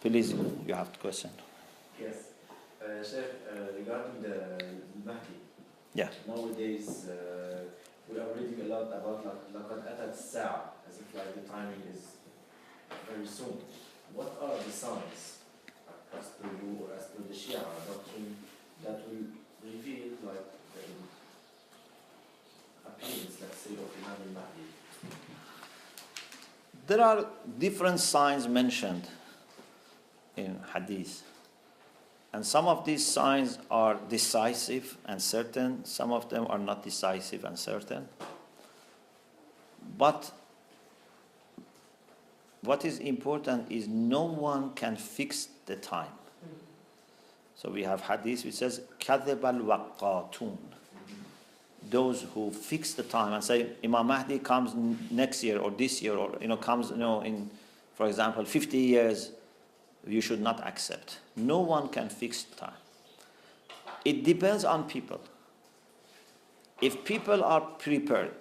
Please, you have the question. Yes. Sheikh, regarding the Mahdi, Yeah. nowadays we are reading a lot about لقد أتت الساعة, as if like the timing is very soon. What are the signs as to you or as to the Shia doctrine that will reveal like the appearance, let's say, of Imam al-Mahdi? There are different signs mentioned in Hadith. And some of these signs are decisive and certain. Some of them are not decisive and certain. But what is important is no one can fix the time. So we have Hadith which says, كَذَبَ الْوَقَّاتُونَ. Those who fix the time and say Imam Mahdi comes next year or this year, or comes in, for example, 50 years, you should not accept. No one can fix the time. It depends on people. If people are prepared,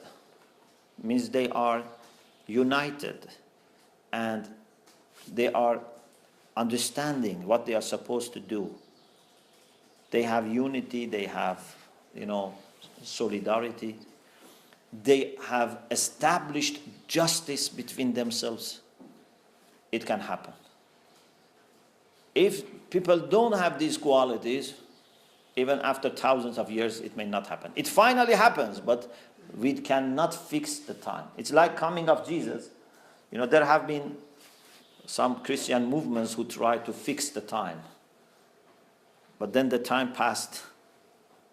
means they are united and they are understanding what they are supposed to do. They have unity, they have, solidarity. They have established justice between themselves. It can happen. If people don't have these qualities, even after thousands of years, it may not happen. It finally happens, but we cannot fix the time. It's like coming of Jesus. There have been some Christian movements who tried to fix the time. But then the time passed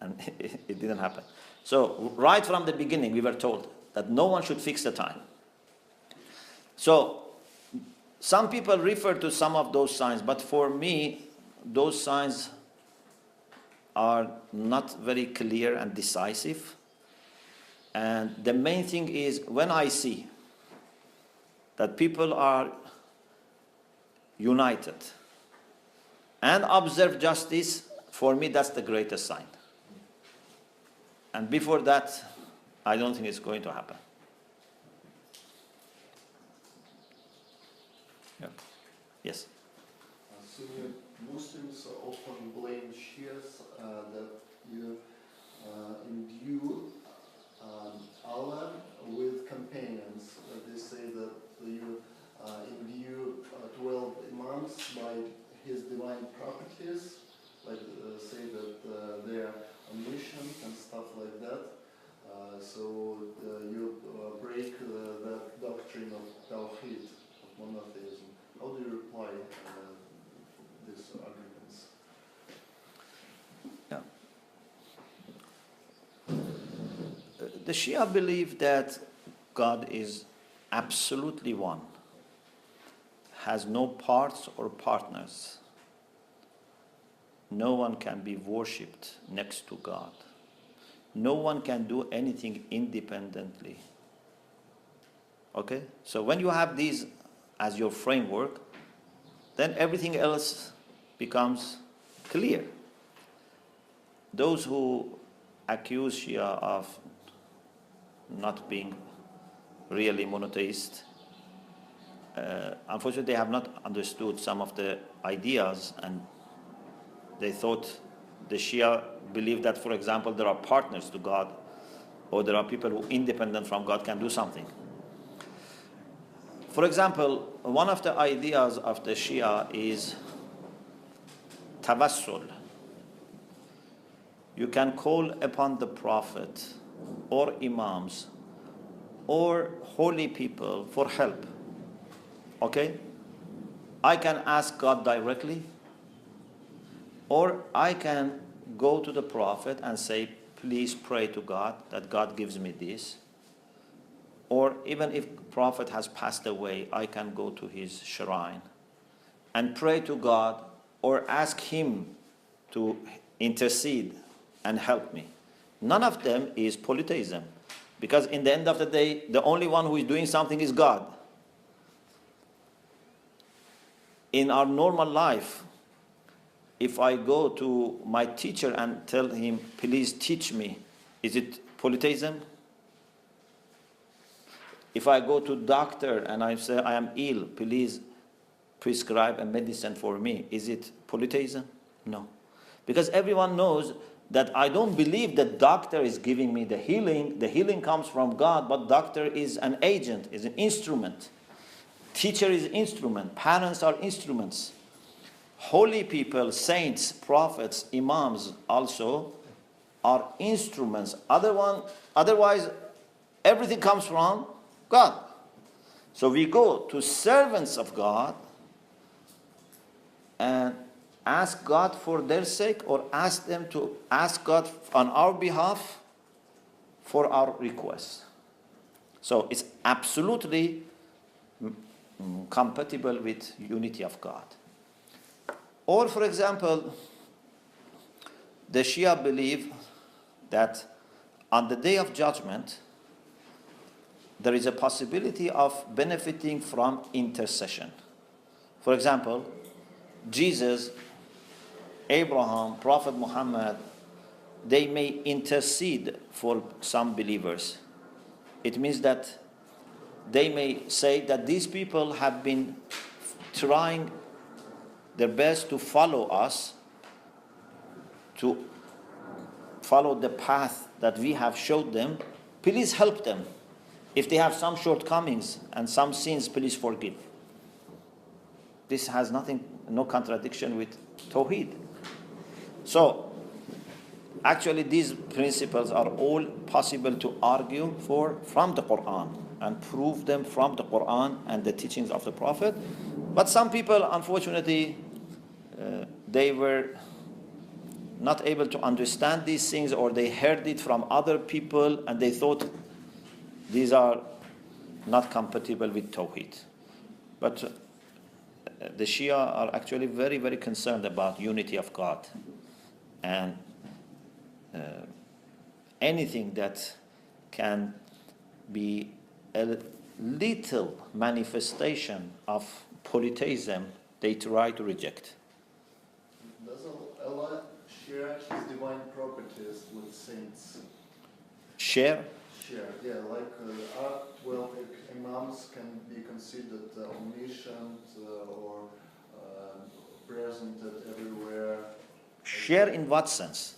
and it didn't happen. So right from the beginning, we were told that no one should fix the time. So some people refer to some of those signs, but for me, those signs are not very clear and decisive. And the main thing is when I see that people are united and observe justice, for me that's the greatest sign. And before that, I don't think it's going to happen. Yeah. Yes. Sunni Muslims often blame Shias that you imbue Allah with companions. They say that you imbue 12 imams by his divine properties, like say that they are omniscient and stuff like that. So you break the doctrine of Tawheed, of monotheism. How do you reply these arguments? Yeah. The Shia believe that God is absolutely one, has no parts or partners. No one can be worshipped next to God. No one can do anything independently. Okay? So when you have these as your framework, then everything else becomes clear. Those who accuse Shia of not being really monotheist, unfortunately they have not understood some of the ideas, and they thought the Shia believe that, for example, there are partners to God, or there are people who independent from God can do something. For example, one of the ideas of the Shia is tawassul. You can call upon the Prophet or Imams or holy people for help. Okay? I can ask God directly, or I can go to the Prophet and say, please pray to God that God gives me this. Or even if Prophet has passed away, I can go to his shrine and pray to God or ask him to intercede and help me. None of them is polytheism, because in the end of the day, the only one who is doing something is God. In our normal life, if I go to my teacher and tell him, please teach me, is it polytheism? If I go to doctor and I say I am ill, please prescribe a medicine for me, is it polytheism? No. Because everyone knows that I don't believe that doctor is giving me the healing. The healing comes from God, but doctor is an agent, is an instrument. Teacher is instrument. Parents are instruments. Holy people, saints, prophets, imams also are instruments. Otherwise, everything comes from God. So we go to servants of God and ask God for their sake, or ask them to ask God on our behalf for our requests. So it's absolutely compatible with unity of God. Or, for example, the Shia believe that on the day of judgment, there is a possibility of benefiting from intercession. For example, Jesus, Abraham, Prophet Muhammad, they may intercede for some believers. It means that they may say that these people have been trying their best to follow us, to follow the path that we have showed them. Please help them. If they have some shortcomings and some sins, please forgive. This has no contradiction with Tawheed. So, actually these principles are all possible to argue for from the Quran and prove them from the Quran and the teachings of the Prophet. But some people, unfortunately, they were not able to understand these things, or they heard it from other people and they thought these are not compatible with Tawheed. But the Shia are actually very, very concerned about unity of God. And anything that can be a little manifestation of polytheism, they try to reject. Does Allah share His divine properties with saints? Share? Share, yeah, like imams can be considered omniscient or present everywhere. Share in what sense?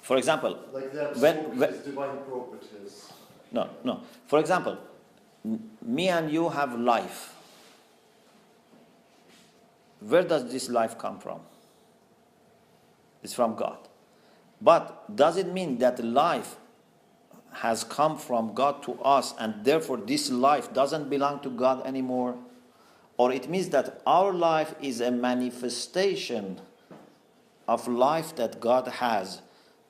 For example, like they absorb His divine properties. No. For example, me and you have life. Where does this life come from? It's from God. But does it mean that life has come from God to us and therefore this life doesn't belong to God anymore? Or it means that our life is a manifestation of life that God has,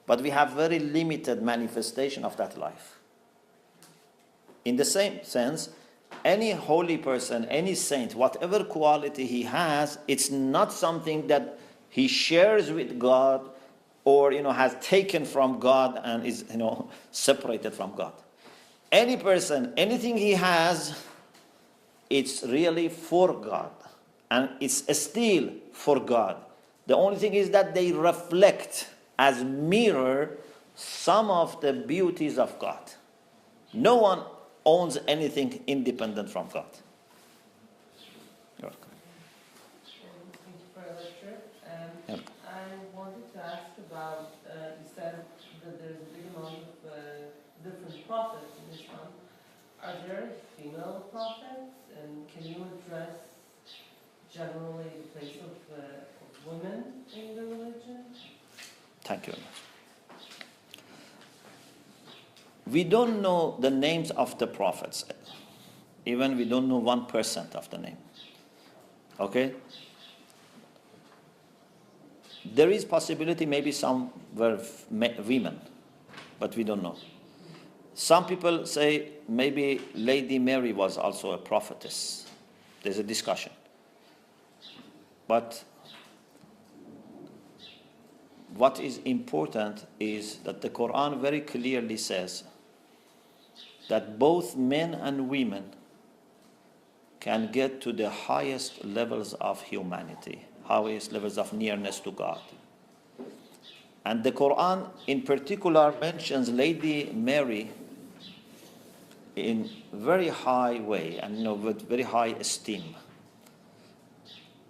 but we have very limited manifestation of that life. In the same sense, any holy person, any saint, whatever quality he has, it's not something that he shares with God or has taken from God and is separated from God. Any person, anything he has, it's really for God, and it's still for God. The only thing is that they reflect as mirror some of the beauties of God. No one owns anything independent from God. You're welcome. Thank you for your lecture. Yeah. I wanted to ask about, you said that there's a big amount of different prophets in Islam. Are there female prophets? And can you address generally the place of women in the religion? Thank you very much. We don't know the names of the prophets. Even we don't know 1% of the name. Okay? There is possibility maybe some were women, but we don't know. Some people say maybe Lady Mary was also a prophetess. There's a discussion. But what is important is that the Quran very clearly says that both men and women can get to the highest levels of humanity, highest levels of nearness to God. And the Quran in particular mentions Lady Mary in very high way and with very high esteem.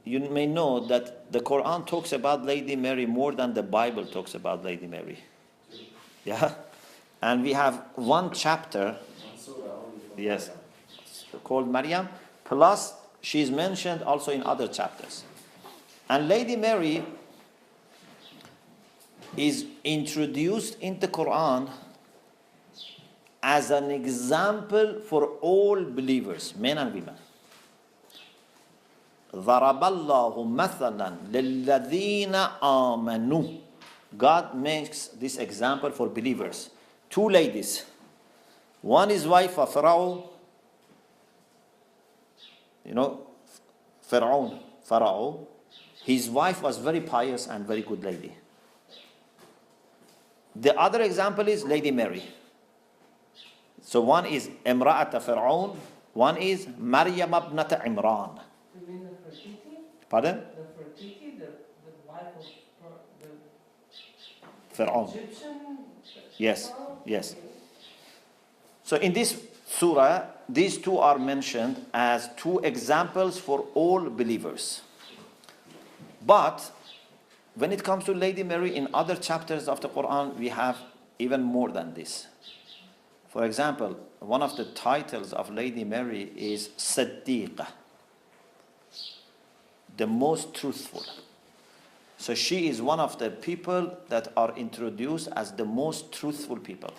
you may know that the Quran talks about Lady Mary more than the Bible talks about Lady Mary. Yeah? And we have one chapter, yes, called Maryam, plus she is mentioned also in other chapters. And Lady Mary is introduced in the Quran as an example for all believers, men and women. ضرب الله مثلا للذين آمنوا. God makes this example for believers. Two ladies. One is wife of Pharaoh. You know, Pharaoh. His wife was very pious and very good lady. The other example is Lady Mary. So one is Imra'at Fir'aun, one is Maryam ibnat Imran. You mean Nefertiti? Pardon? Nefertiti, the wife of the Fir'aun. Egyptian? Yes, Pharaoh? yes. Okay. So in this surah, these two are mentioned as two examples for all believers. But when it comes to Lady Mary, in other chapters of the Quran, we have even more than this. For example, one of the titles of Lady Mary is Siddiqah, the most truthful. So she is one of the people that are introduced as the most truthful people.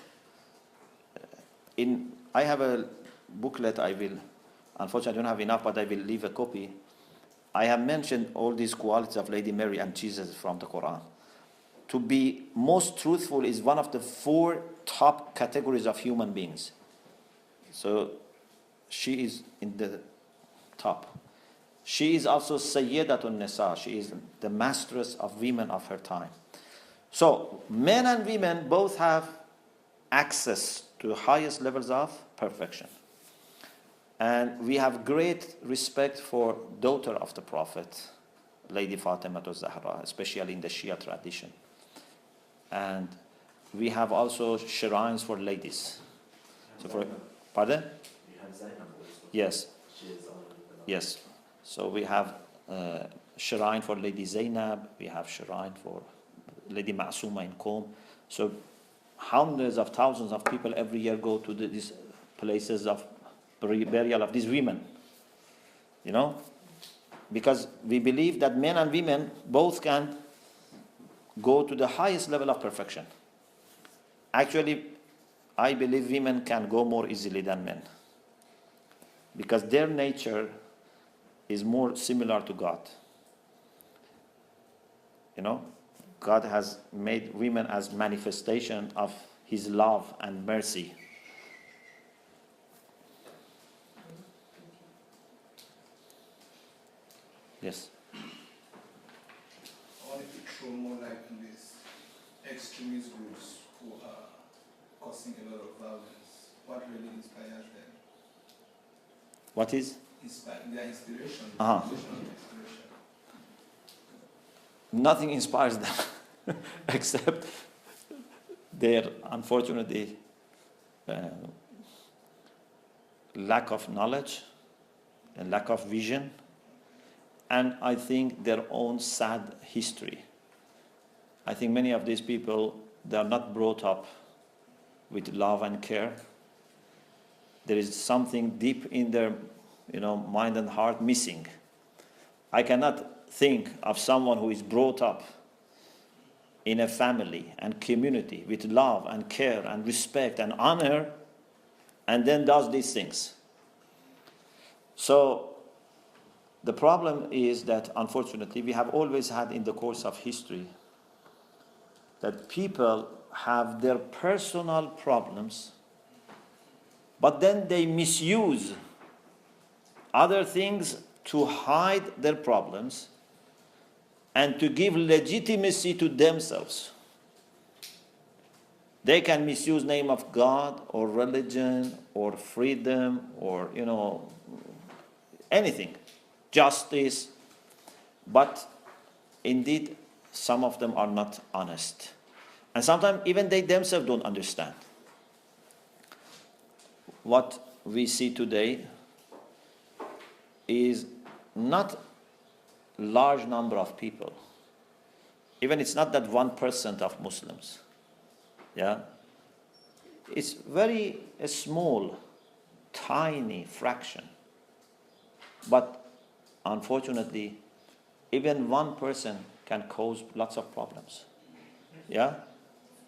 I have a booklet, unfortunately I don't have enough, but I will leave a copy. I have mentioned all these qualities of Lady Mary and Jesus from the Quran. To be most truthful is one of the 4 top categories of human beings. So she is in the top. She is also Sayyidatun Nisa. She is the mistress of women of her time. So men and women both have access to highest levels of perfection. And we have great respect for daughter of the Prophet, Lady Fatima Zahra, especially in the Shia tradition. And we have also shrines for ladies. So for, pardon? You have Zainab also. Yes. She is on the Yes. So we have shrine for Lady Zainab. We have shrine for Lady Ma'suma in Qom. So hundreds of thousands of people every year go to these places of burial of these women. You know? Because we believe that men and women both can go to the highest level of perfection. Actually, I believe women can go more easily than men. Because their nature is more similar to God. You know? God has made women as manifestation of His love and mercy. Yes. I wanted to throw more light on these extremist groups who are causing a lot of violence. What really inspires them? What is? Their inspiration. Uh-huh. Motivational inspiration. Nothing inspires them except their, unfortunately, lack of knowledge and lack of vision, and I think their own sad history. I think many of these people, they are not brought up with love and care. There is something deep in their mind and heart missing. I cannot think of someone who is brought up in a family and community with love and care and respect and honor and then does these things. So the problem is that, unfortunately, we have always had in the course of history that people have their personal problems, but then they misuse other things to hide their problems and to give legitimacy to themselves. They can misuse name of God or religion or freedom or, anything, justice. But indeed, some of them are not honest. And sometimes even they themselves don't understand. What we see today is not large number of people, even it's not that 1% of Muslims, yeah, it's very a small, tiny fraction. But unfortunately, even one person can cause lots of problems. Yeah?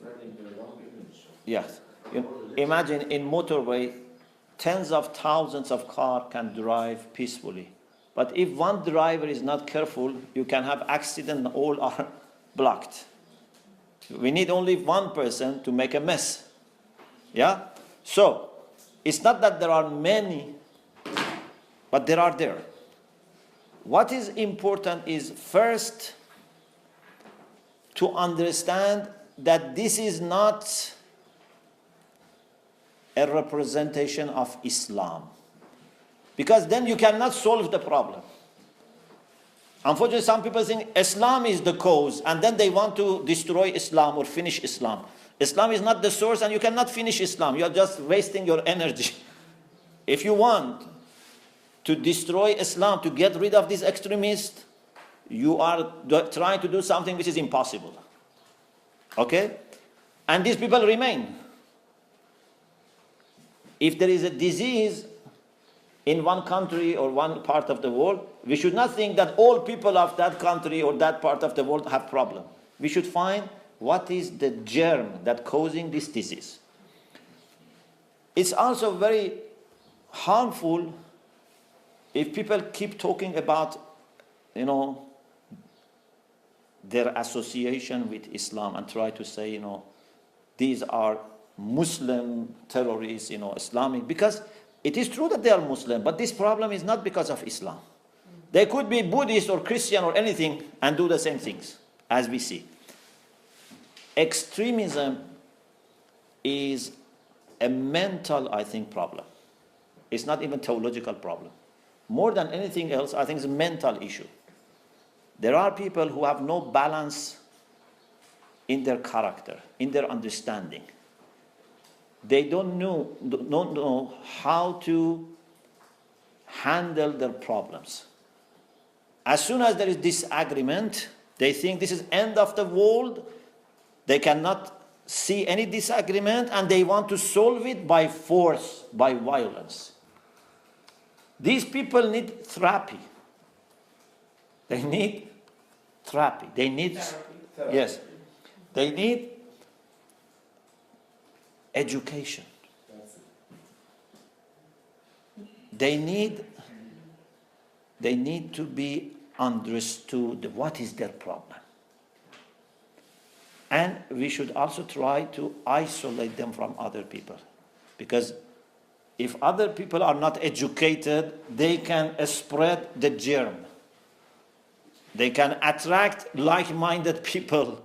Spreading the wrong image. Yes. Imagine in motorway, tens of thousands of cars can drive peacefully. But if one driver is not careful, you can have accident and all are blocked. We need only one person to make a mess. Yeah? So, it's not that there are many, but there are there. What is important is first to understand that this is not a representation of Islam. Because then you cannot solve the problem. Unfortunately, some people think Islam is the cause and then they want to destroy Islam or finish Islam. Islam is not the source and you cannot finish Islam. You are just wasting your energy. If you want to destroy Islam, to get rid of these extremists, you are trying to do something which is impossible. Okay? And these people remain. If there is a disease in one country or one part of the world, we should not think that all people of that country or that part of the world have problem. We should find what is the germ that causing this disease. It's also very harmful if people keep talking about, their association with Islam and try to say, these are Muslim terrorists, Islamic, because it is true that they are Muslim, but this problem is not because of Islam. They could be Buddhist or Christian or anything and do the same things as we see. Extremism is a mental, I think, problem. It's not even theological problem. More than anything else, I think it's a mental issue. There are people who have no balance in their character, in their understanding. They don't know how to handle their problems. As soon as there is disagreement, they think this is end of the world. They cannot see any disagreement and they want to solve it by force, by violence. These people need therapy. They need therapy. They need, Therapy. yes, they need education. That's it. They need to be understood what is their problem. And we should also try to isolate them from other people. Because if other people are not educated, they can spread the germ. They can attract like-minded people.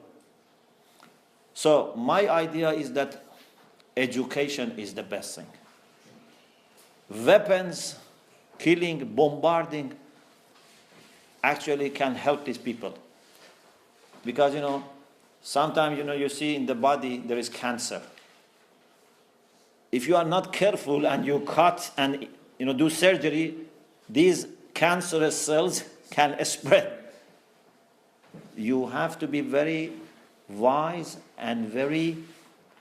So my idea is that education is the best thing. Weapons, killing, bombarding, actually can help these people. Because, sometimes, you see in the body there is cancer. If you are not careful and you cut and, do surgery, these cancerous cells can spread. You have to be very wise and very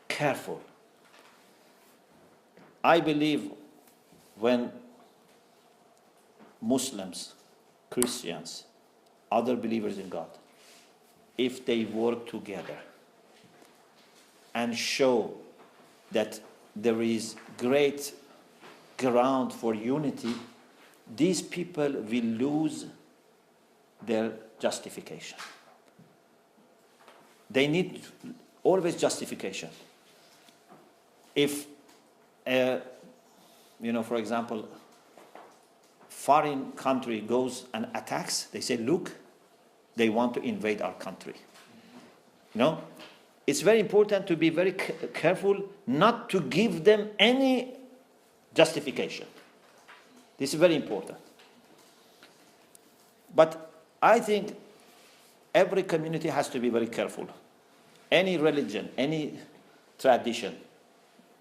careful. I believe when Muslims, Christians, other believers in God, if they work together and show that there is great ground for unity, these people will lose their justification. They need always justification. If, for example, foreign country goes and attacks, they say, look, they want to invade our country. It's very important to be very careful not to give them any justification. This is very important. But I think every community has to be very careful. Any religion, any tradition,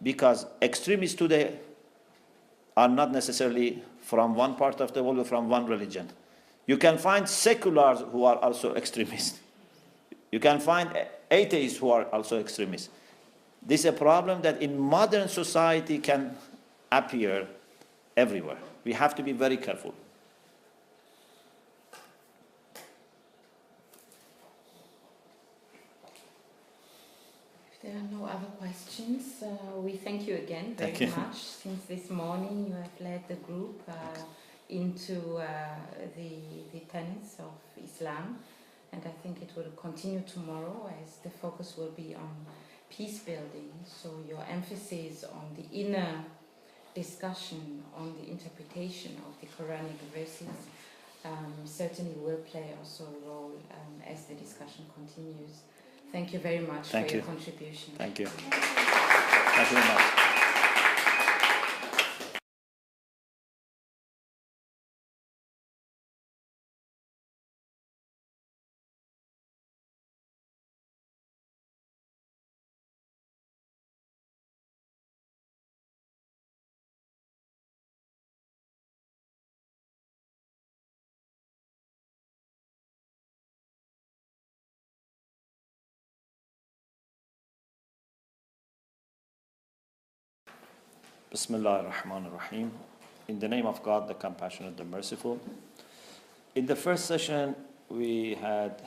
because extremists today are not necessarily from one part of the world or from one religion. You can find seculars who are also extremists. You can find atheists who are also extremists. This is a problem that in modern society can appear everywhere. We have to be very careful. If there are no other questions, we thank you again very Thank you. much. Since this morning you have led the group into the tenets of Islam, and I think it will continue tomorrow as the focus will be on peace building. So your emphasis on the inner discussion on the interpretation of the Quranic verses certainly will play also a role as the discussion continues. Thank you very much for your contribution. Thank you. Thank you very much. Bismillah ar-Rahman ar-Rahim. In the name of God, the Compassionate, the Merciful. In the first session, we had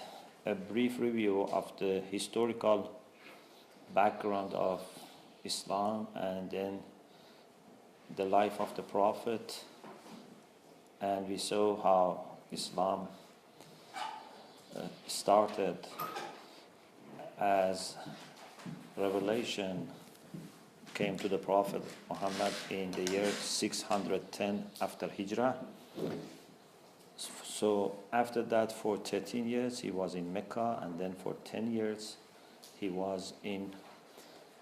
a brief review of the historical background of Islam and then the life of the Prophet. And we saw how Islam started as revelation came to the Prophet Muhammad in the year 610 after Hijrah. So after that, for 13 years, he was in Mecca, and then for 10 years, he was in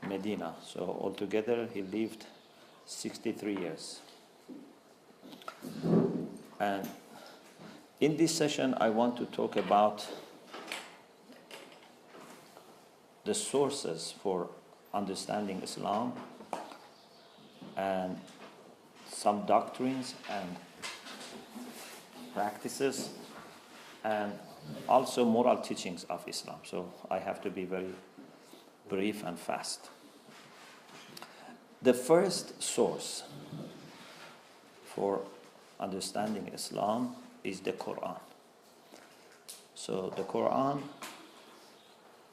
Medina. So altogether, he lived 63 years. And in this session, I want to talk about the sources for understanding Islam and some doctrines and practices and also moral teachings of Islam. So I have to be very brief and fast. The first source for understanding Islam is the Quran. So the Quran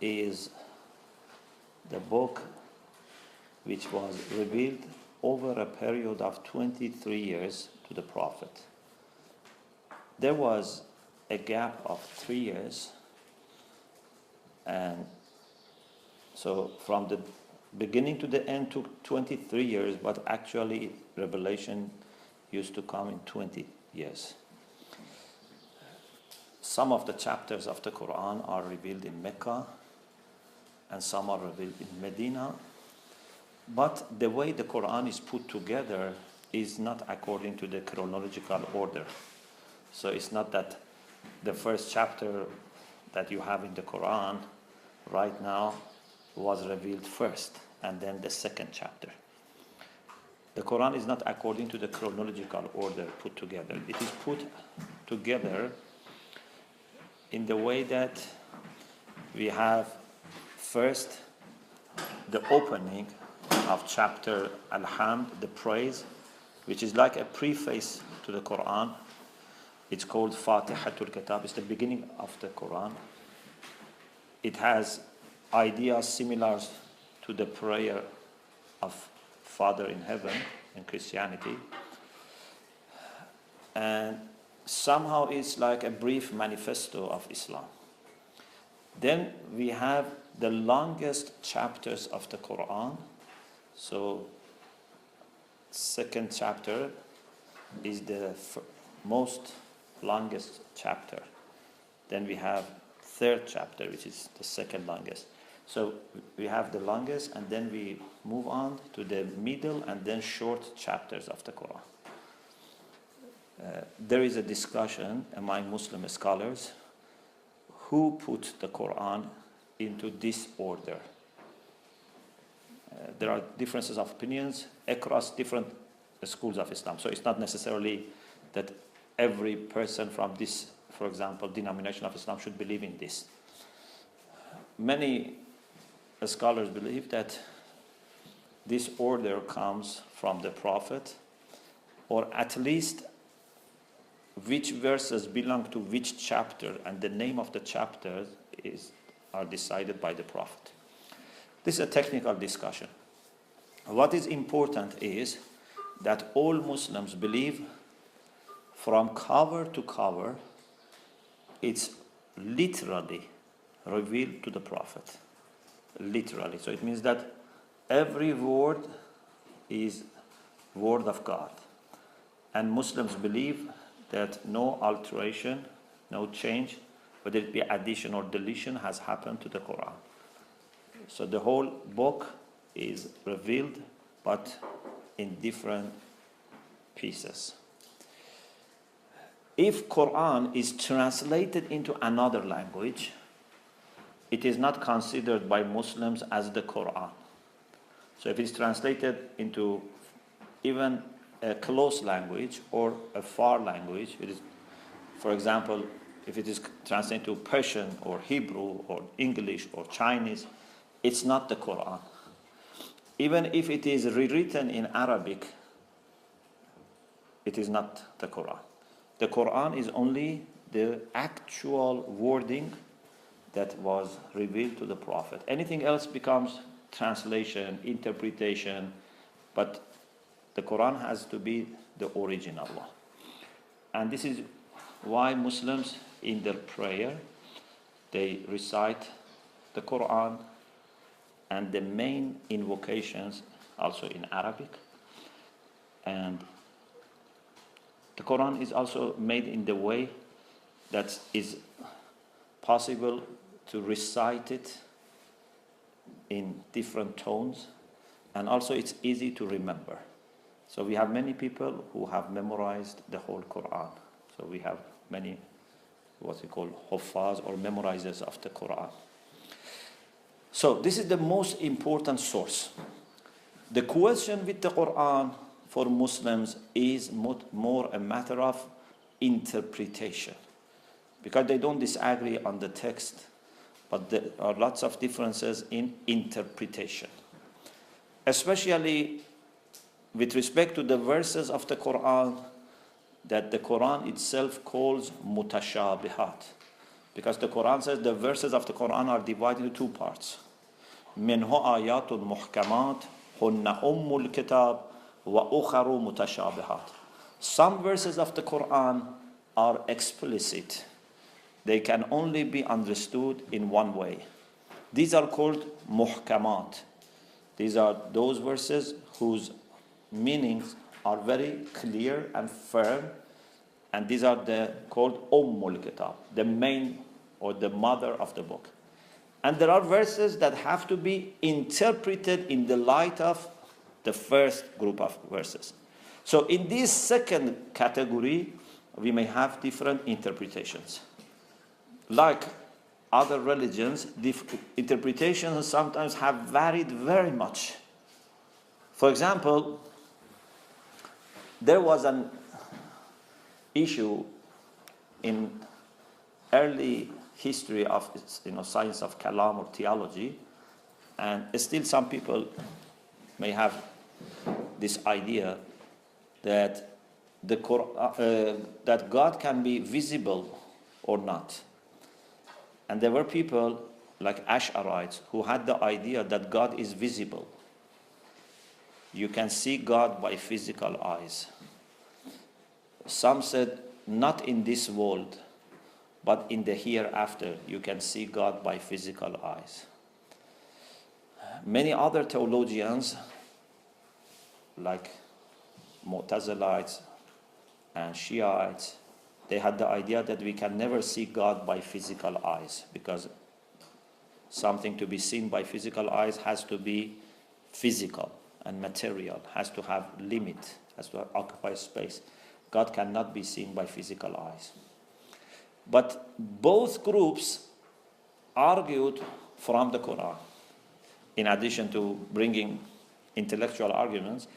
is the book which was revealed over a period of 23 years to the Prophet. There was a gap of 3 years, and so from the beginning to the end took 23 years, but actually revelation used to come in 20 years. Some of the chapters of the Quran are revealed in Mecca, and some are revealed in Medina. But the way the Quran is put together is not according to the chronological order. So it's not that the first chapter that you have in the Quran right now was revealed first, and then the second chapter. The Quran is not according to the chronological order put together. It is put together in the way that we have first the opening of chapter Al-Hamd, the praise, which is like a preface to the Quran. It's called Fatihatul Kitab. It's the beginning of the Quran. It has ideas similar to the prayer of Father in Heaven in Christianity. And somehow it's like a brief manifesto of Islam. Then we have the longest chapters of the Quran. So second chapter is the most longest chapter. Then we have third chapter, which is the second longest. So we have the longest, and then we move on to the middle and then short chapters of the Quran. There is a discussion among Muslim scholars who put the Quran into this order. There are differences of opinions across different schools of Islam. So it's not necessarily that every person from this, for example, denomination of Islam should believe in this. Many scholars believe that this order comes from the Prophet, or at least which verses belong to which chapter and the name of the chapter are decided by the Prophet. This is a technical discussion. What is important is that all Muslims believe from cover to cover it's literally revealed to the Prophet. Literally. So it means that every word is word of God. And Muslims believe that no alteration, no change, whether it be addition or deletion, has happened to the Quran. So the whole book is revealed, but in different pieces. If Quran is translated into another language, it is not considered by Muslims as the Quran. So if it's translated into even a close language or a far language, it is, for example, if it is translated to Persian or Hebrew or English or Chinese, it's not the Quran. Even if it is rewritten in Arabic, it is not the Quran. The Quran is only the actual wording that was revealed to the Prophet. Anything else becomes translation, interpretation, but the Quran has to be the original one. And this is why Muslims in their prayer, they recite the Quran and the main invocations also in Arabic. And the Quran is also made in the way that is possible to recite it in different tones, and also it's easy to remember. So we have many people who have memorized the whole Quran. So we have many, what we call huffaz, or memorizers of the Quran. So this is the most important source. The question with the Quran for Muslims is more a matter of interpretation, because they don't disagree on the text, but there are lots of differences in interpretation, especially with respect to the verses of the Quran that the Quran itself calls mutashabihat, because the Quran says the verses of the Quran are divided into two parts. Minhu ayatun muhkamat hunna ummul kitab wa ukharu mutashabihat. Some verses of the Quran are explicit. They can only be understood in one way. These are called muhkamat. These are those verses whose meanings are very clear and firm, and these are called Ummul Kitab, the main or the mother of the book. And there are verses that have to be interpreted in the light of the first group of verses. So in this second category, we may have different interpretations. Like other religions, the interpretations sometimes have varied very much. For example, there was an issue in early history of science of kalam or theology, and still some people may have this idea that that God can be visible or not. And there were people like Ash'arites who had the idea that God is visible. You can see God by physical eyes. Some said, not in this world, but in the hereafter, you can see God by physical eyes. Many other theologians, like Mu'tazilites and Shiites, they had the idea that we can never see God by physical eyes, because something to be seen by physical eyes has to be physical and material, has to have limit, has to occupy space. God cannot be seen by physical eyes. But both groups argued from the Quran. In addition to bringing intellectual arguments,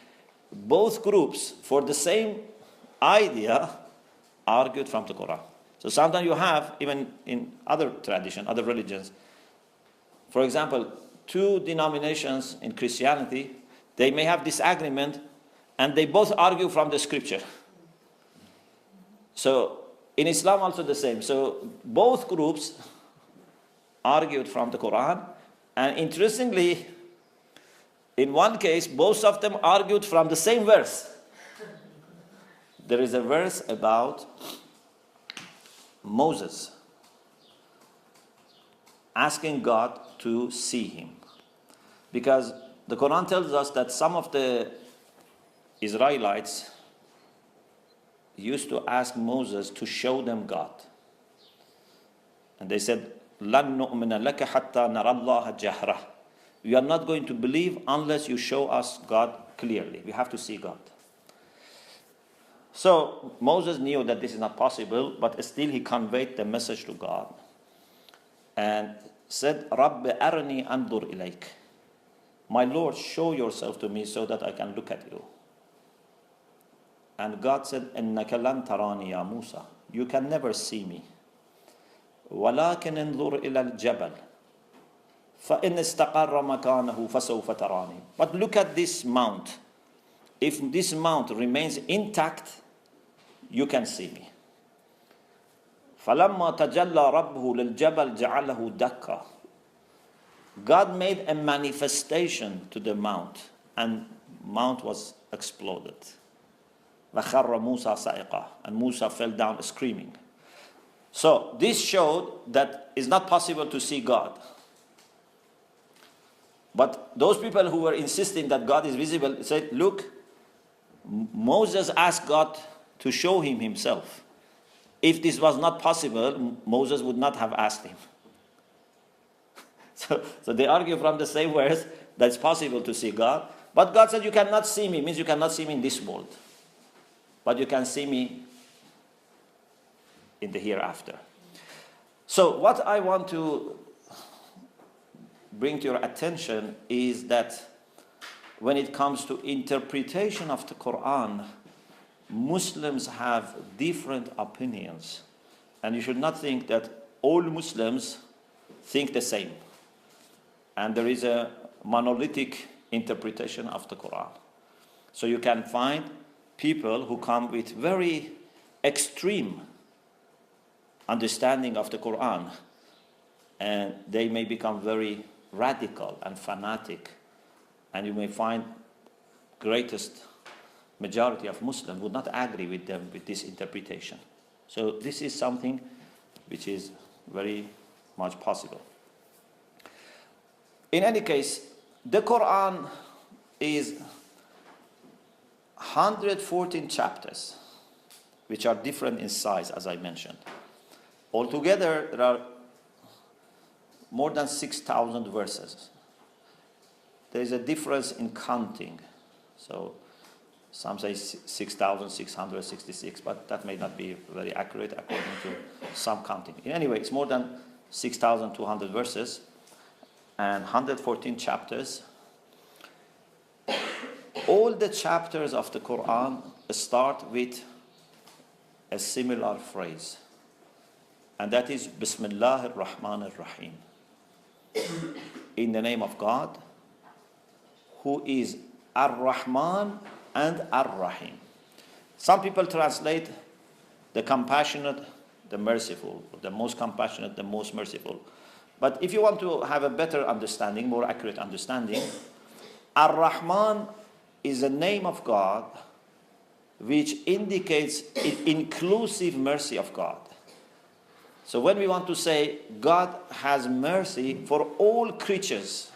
both groups, for the same idea, argued from the Quran. So sometimes you have, even in other tradition, other religions, for example, two denominations in Christianity, they may have disagreement and they both argue from the scripture. So in Islam also the same. So both groups argued from the Quran, and interestingly, in one case, both of them argued from the same verse. There is a verse about Moses asking God to see him. Because the Quran tells us that some of the Israelites used to ask Moses to show them God. And they said, لَن نُؤْمِنَ لَكَ حَتَّى نَرَى اللَّهَ جَهْرَةً. We are not going to believe unless you show us God clearly. We have to see God. So Moses knew that this is not possible, but still he conveyed the message to God and said, رَبِّ أَرْنِي أَنْظُرْ إِلَيْكَ. My Lord, show yourself to me so that I can look at you. And God said, إِنَّكَ لَن تَرَانِي يَا مُوسَى. You can never see me. وَلَكِنْ انظُرْ إِلَى الْجَبَلِ فَإِنْ اسْتَقَرَّ مَكَانَهُ فَسَوْفَ تَرَانِي. But look at this mount. If this mount remains intact, you can see me. فَلَمَّا تَجَلَّى رَبُّهُ لِلْجَبَلِ جَعَلَهُ دَكًّا. God made a manifestation to the mount, and mount was exploded. وَخَرَّ مُوسَى صَعِقًا. And Musa fell down screaming. So this showed that it's not possible to see God. But those people who were insisting that God is visible said, look, Moses asked God to show him himself. If this was not possible, Moses would not have asked him. So they argue from the same verse that it's possible to see God. But God said, you cannot see me, means you cannot see me in this world. But you can see me in the hereafter. So what I want to bring to your attention is that when it comes to interpretation of the Quran, Muslims have different opinions. And you should not think that all Muslims think the same. And there is a monolithic interpretation of the Quran. So you can find people who come with very extreme understanding of the Quran, and they may become very radical and fanatic, and you may find greatest majority of Muslims would not agree with them with this interpretation. So this is something which is very much possible. In any case, the Quran is 114 chapters, which are different in size, as I mentioned. Altogether, there are more than 6,000 verses. There is a difference in counting. So some say 6,666, but that may not be very accurate according to some counting. Anyway, it's more than 6,200 verses and 114 chapters. All the chapters of the Quran start with a similar phrase, and that is Bismillah ar-Rahman ar-Rahim. In the name of God, who is Ar-Rahman and Ar-Rahim. Some people translate the compassionate, the merciful, the most compassionate, the most merciful. But if you want to have a better understanding, more accurate understanding, Ar-Rahman is a name of God which indicates an inclusive mercy of God. So when we want to say God has mercy for all creatures,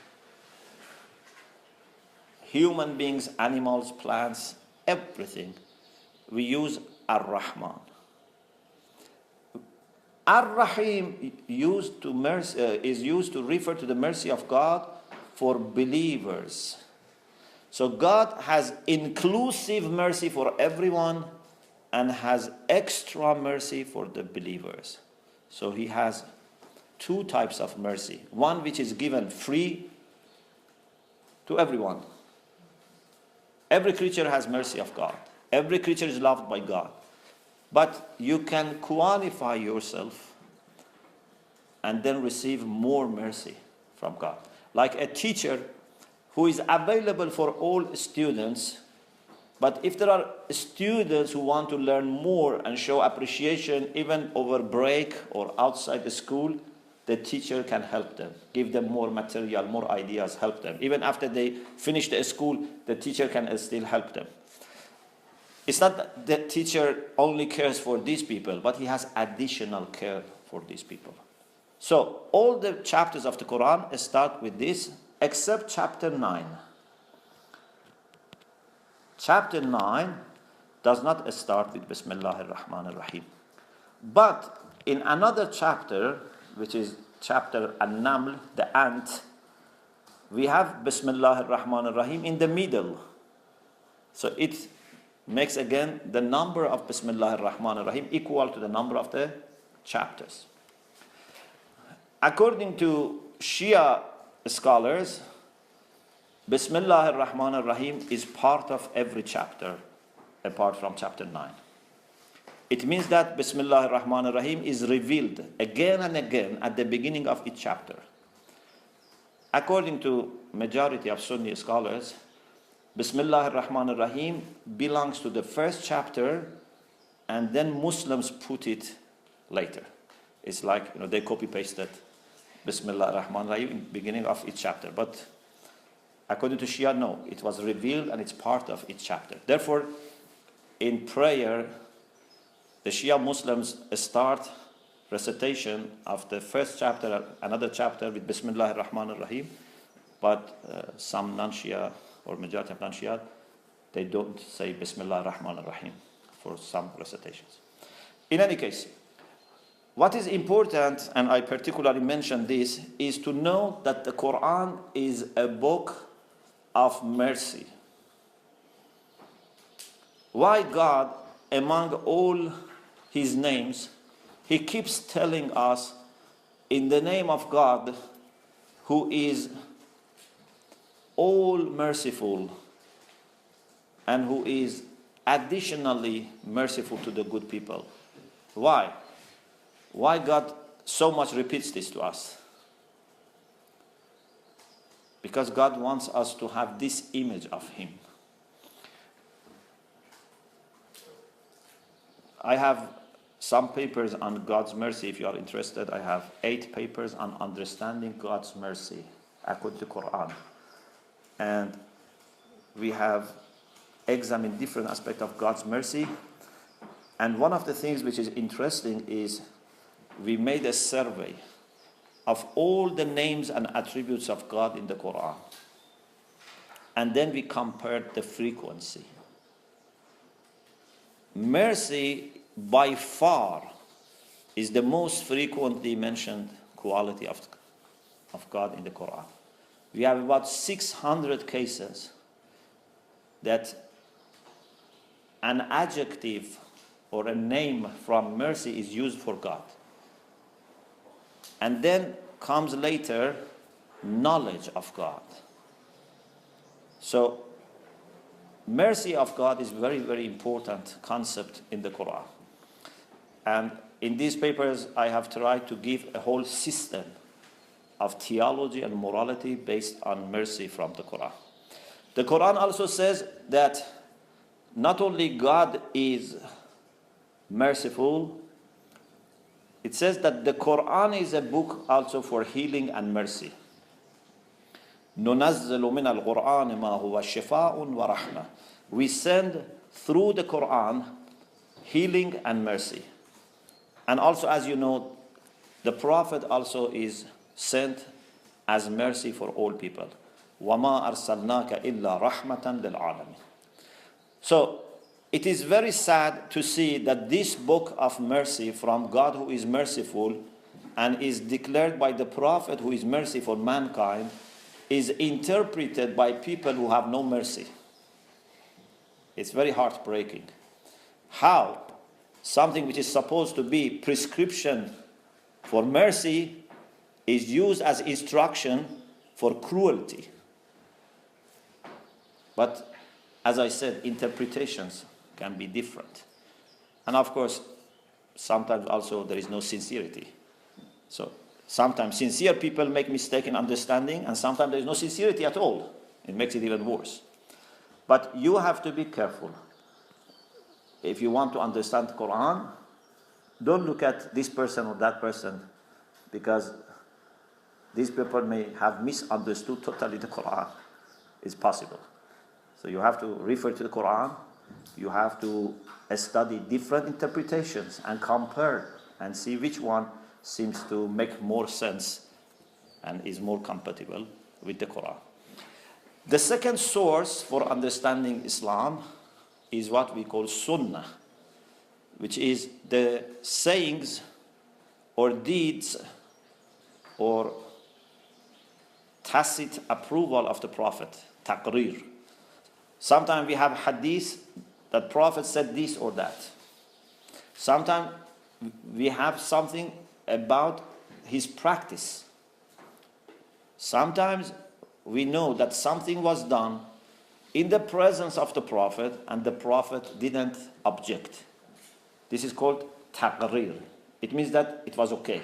human beings, animals, plants, everything, we use Ar-Rahman. Ar-Rahim is used to refer to the mercy of God for believers. So God has inclusive mercy for everyone and has extra mercy for the believers. So he has two types of mercy. One which is given free to everyone. Every creature has mercy of God. Every creature is loved by God. But you can qualify yourself and then receive more mercy from God. Like a teacher who is available for all students, but if there are students who want to learn more and show appreciation even over break or outside the school, the teacher can help them, give them more material, more ideas, help them. Even after they finish the school, the teacher can still help them. It's not that the teacher only cares for these people, but he has additional care for these people. So all the chapters of the Quran start with this, except chapter 9. Chapter 9 does not start with Bismillah ar-Rahman ar-Rahim. But in another chapter, which is chapter An-Naml, the ant, we have Bismillah ar-Rahman ar-Rahim in the middle. So it makes again the number of Bismillah ar-Rahman ar-Rahim equal to the number of the chapters. According to Shia scholars, Bismillah ar-Rahman ar-Rahim is part of every chapter apart from chapter 9. It means that Bismillah ar-Rahman ar-Rahim is revealed again and again at the beginning of each chapter. According to majority of Sunni scholars, Bismillah ar-Rahman ar-Rahim belongs to the first chapter, and then Muslims put it later. It's like, they copy-pasted Bismillah ar-Rahman ar-Rahim in the beginning of each chapter. But according to Shia, no, it was revealed and it's part of each chapter. Therefore, in prayer, the Shia Muslims start recitation of the first chapter, another chapter with Bismillah ar-Rahman ar-Rahim, but some non-Shia or majority of non-Shia, they don't say Bismillah ar-Rahman ar-Rahim for some recitations. In any case, what is important, and I particularly mention this, is to know that the Quran is a book of mercy. Why God, among all His names, He keeps telling us in the name of God, who is all merciful and who is additionally merciful to the good people. Why? Why God so much repeats this to us? Because God wants us to have this image of Him. I have some papers on God's mercy. If you are interested, I have 8 papers on understanding God's mercy according to the Quran. And we have examined different aspects of God's mercy. And one of the things which is interesting is we made a survey of all the names and attributes of God in the Quran. And then we compared the frequency. Mercy, by far, is the most frequently mentioned quality of God in the Quran. We have about 600 cases that an adjective or a name from mercy is used for God. And then comes later knowledge of God. So mercy of God is very, very important concept in the Quran. And in these papers, I have tried to give a whole system of theology and morality based on mercy from the Quran. The Quran also says that not only God is merciful, it says that the Quran is a book also for healing and mercy. نُنَزِّلُ مِنَ الْقُرْآنِ مَا هُوَ شِفَاءٌ وَرَحْمَةٌ. We send through the Quran healing and mercy. And also, as you know, the Prophet also is sent as mercy for all people. وَمَا أَرْسَلْنَاكَ إِلَّا رَحْمَةً لِلْعَالَمِينَ. So, it is very sad to see that this book of mercy from God who is merciful and is declared by the Prophet who is mercy for mankind is interpreted by people who have no mercy. It's very heartbreaking. How something which is supposed to be prescription for mercy is used as instruction for cruelty. But as I said, interpretations can be different. And of course, sometimes also there is no sincerity. So sometimes sincere people make mistake in understanding, and sometimes there is no sincerity at all. It makes it even worse. But you have to be careful. If you want to understand the Quran, don't look at this person or that person, because these people may have misunderstood totally the Quran. It's possible. So you have to refer to the Quran. You have to study different interpretations and compare and see which one seems to make more sense and is more compatible with the Quran. The second source for understanding Islam is what we call Sunnah, which is the sayings or deeds or tacit approval of the Prophet, taqrir. Sometimes we have hadith that Prophet said this or that. Sometimes we have something about his practice. Sometimes we know that something was done in the presence of the Prophet and the Prophet didn't object. This is called taqrir. It means that it was okay.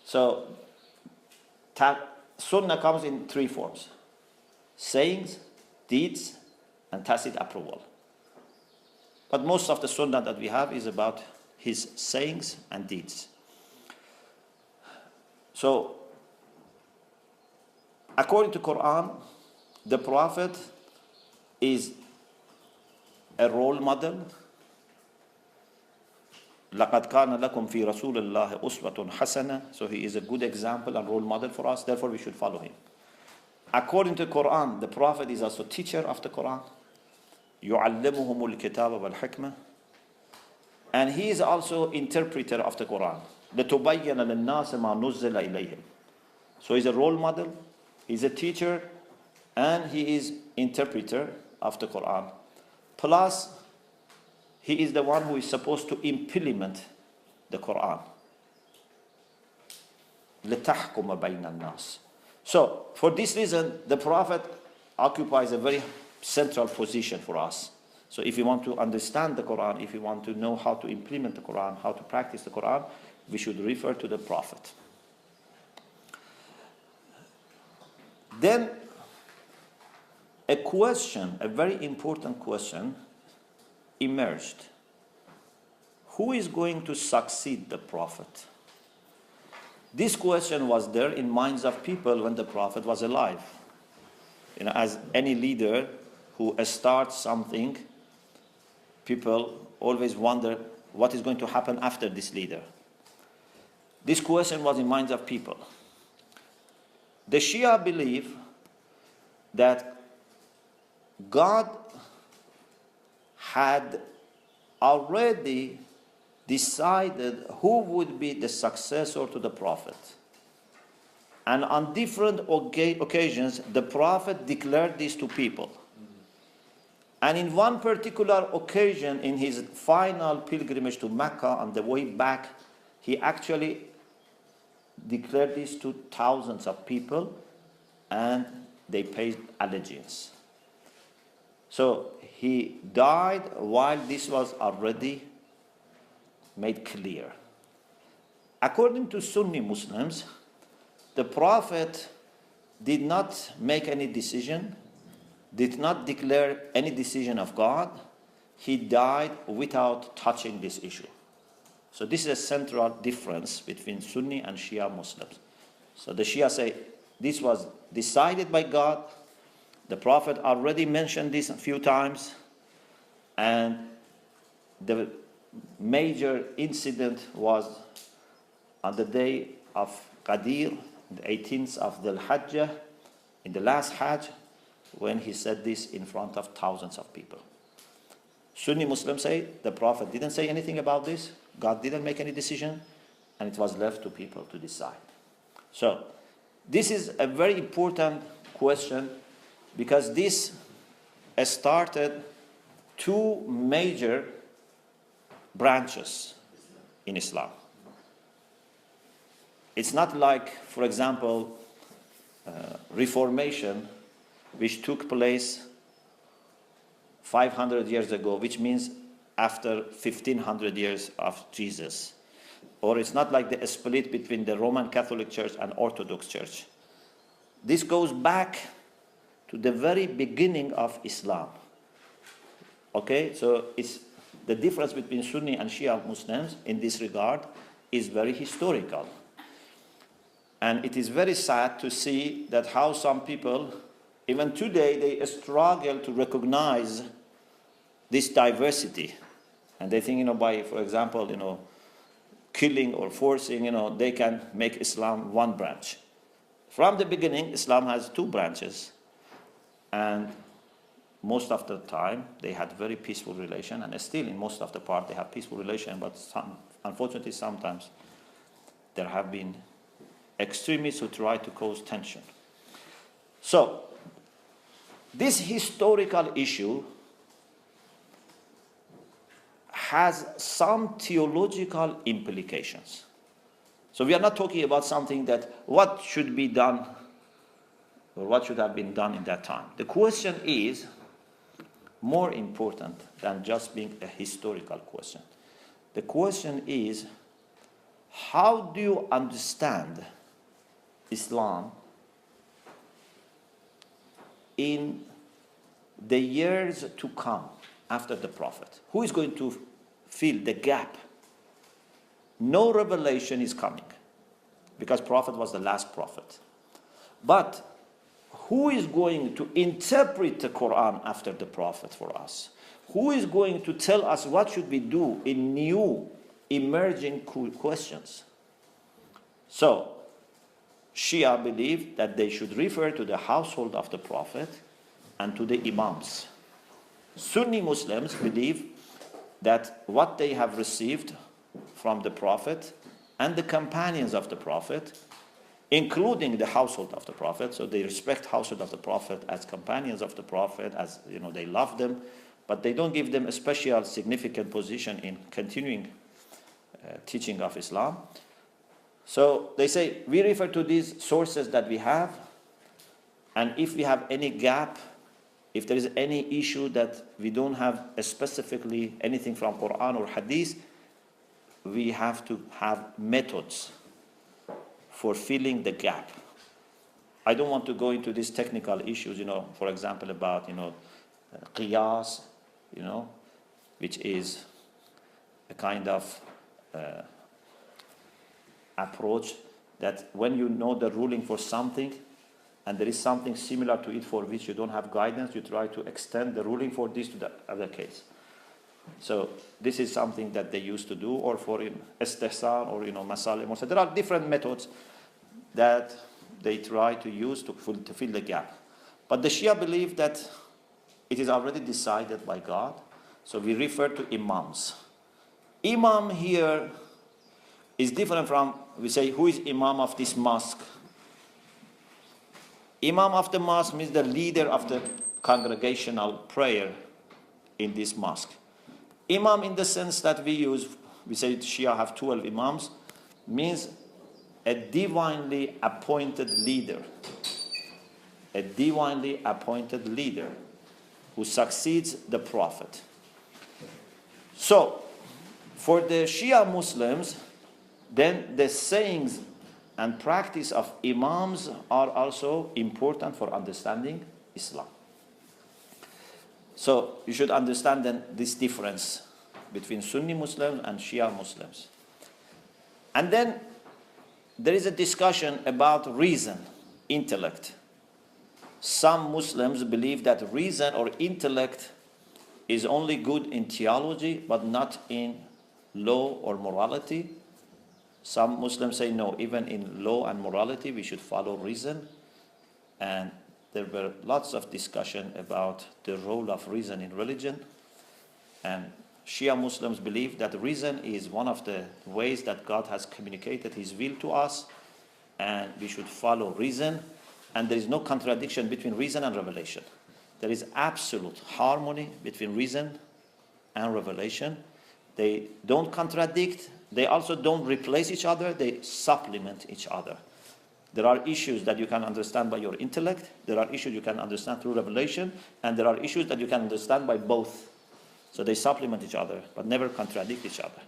So Sunnah comes in three forms: sayings, deeds, and tacit approval. But most of the Sunnah that we have is about his sayings and deeds. So, according to Quran, the Prophet is a role model. لَقَدْ كَانَ لَكُمْ فِي رَسُولِ اللَّهِ أُسْوَةٌ حَسَنَةٌ. So he is a good example and role model for us, therefore we should follow him. According to Quran, the Prophet is also teacher of the Quran. يُعَلِّمُهُمُ الْكِتَابَ وَالْحِكْمَةِ. And he is also interpreter of the Quran. لِتُبَيَّنَ لِلنَّاسِ مَا نُزِّلَ إِلَيْهِمْ. So he's a role model, he's a teacher, and he is interpreter of the Quran. Plus, he is the one who is supposed to implement the Quran. لِتَحْكُمَ بَيْنَ النَّاسِ. So, for this reason, the Prophet occupies a very central position for us. So if we want to understand the Quran, if we want to know how to implement the Quran, how to practice the Quran, we should refer to the Prophet. Then, a question, a very important question, emerged. Who is going to succeed the Prophet? This question was there in minds of people when the Prophet was alive. You know, as any leader who starts something, people always wonder what is going to happen after this leader. This question was in minds of people. The Shia believe that God had already decided who would be the successor to the Prophet. And on different occasions, the Prophet declared this to people. And in one particular occasion, in his final pilgrimage to Mecca, on the way back, he actually declared this to thousands of people, and they paid allegiance. So he died while this was already made clear. According to Sunni Muslims, the Prophet did not make any decision, did not declare any decision of God. He died without touching this issue. So this is a central difference between Sunni and Shia Muslims. So the Shia say this was decided by God. The Prophet already mentioned this a few times, and the major incident was on the day of Qadir, the 18th of Dhul Hajjah, in the last Hajj, when he said this in front of thousands of people. Sunni Muslims say the Prophet didn't say anything about this, God didn't make any decision, and it was left to people to decide. So, this is a very important question, because this started two major branches in Islam. It's not like, for example, Reformation, which took place 500 years ago, which means after 1500 years of Jesus. Or it's not like the split between the Roman Catholic Church and Orthodox Church. This goes back to the very beginning of Islam. Okay, so it's the difference between Sunni and Shia Muslims in this regard is very historical. And it is very sad to see that how some people, even today, they struggle to recognize this diversity. And they think, by, for example, killing or forcing, they can make Islam one branch. From the beginning, Islam has two branches. And most of the time, they had very peaceful relation. And still, in most of the part, they have peaceful relation. But unfortunately, sometimes there have been extremists who try to cause tension. So, this historical issue has some theological implications. So we are not talking about something that what should be done or what should have been done in that time. The question is more important than just being a historical question. The question is, how do you understand Islam in the years to come after the Prophet? Who is going to fill the gap? No revelation is coming because Prophet was the last prophet. But who is going to interpret the Quran after the Prophet for us? Who is going to tell us what should we do in new emerging questions? So, Shia believe that they should refer to the household of the Prophet and to the Imams. Sunni Muslims believe that what they have received from the Prophet and the companions of the Prophet, including the household of the Prophet, so they respect household of the Prophet as companions of the Prophet, as they love them, but they don't give them a special significant position in continuing teaching of Islam. So they say, we refer to these sources that we have, and if we have any gap, if there is any issue that we don't have specifically anything from Quran or Hadith, we have to have methods for filling the gap. I don't want to go into these technical issues, for example, about, qiyas, which is a kind of approach that when you know the ruling for something and there is something similar to it for which you don't have guidance, you try to extend the ruling for this to the other case. So this is something that they used to do, or for istihsan or masalim. So there are different methods that they try to use to fill the gap. But the Shia believe that it is already decided by God. So we refer to imams. Imam here is different from, we say, who is imam of this mosque? Imam of the mosque means the leader of the congregational prayer in this mosque. Imam in the sense that we say Shia have 12 imams, means a divinely appointed leader. A divinely appointed leader who succeeds the Prophet. So, for the Shia Muslims, then the sayings and practice of imams are also important for understanding Islam. So you should understand then this difference between Sunni Muslims and Shia Muslims. And then there is a discussion about reason, intellect. Some Muslims believe that reason or intellect is only good in theology but not in law or morality. Some Muslims say no, even in law and morality we should follow reason. And there were lots of discussion about the role of reason in religion. And Shia Muslims believe that reason is one of the ways that God has communicated His will to us, and we should follow reason. And there is no contradiction between reason and revelation. There is absolute harmony between reason and revelation. They don't contradict. They also don't replace each other. They supplement each other. There are issues that you can understand by your intellect. There are issues you can understand through revelation. And there are issues that you can understand by both. So they supplement each other, but never contradict each other.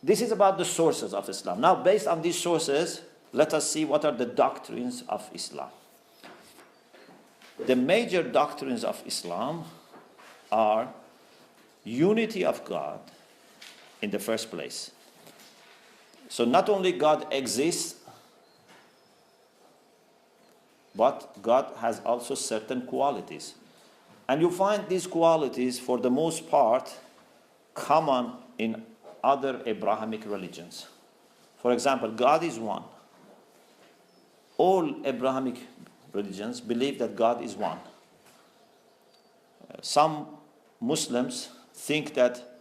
This is about the sources of Islam. Now, based on these sources, let us see what are the doctrines of Islam. The major doctrines of Islam are unity of God in the first place. So not only God exists, but God has also certain qualities. And you find these qualities, for the most part, common in other Abrahamic religions. For example, God is one. All Abrahamic religions believe that God is one. Some Muslims think that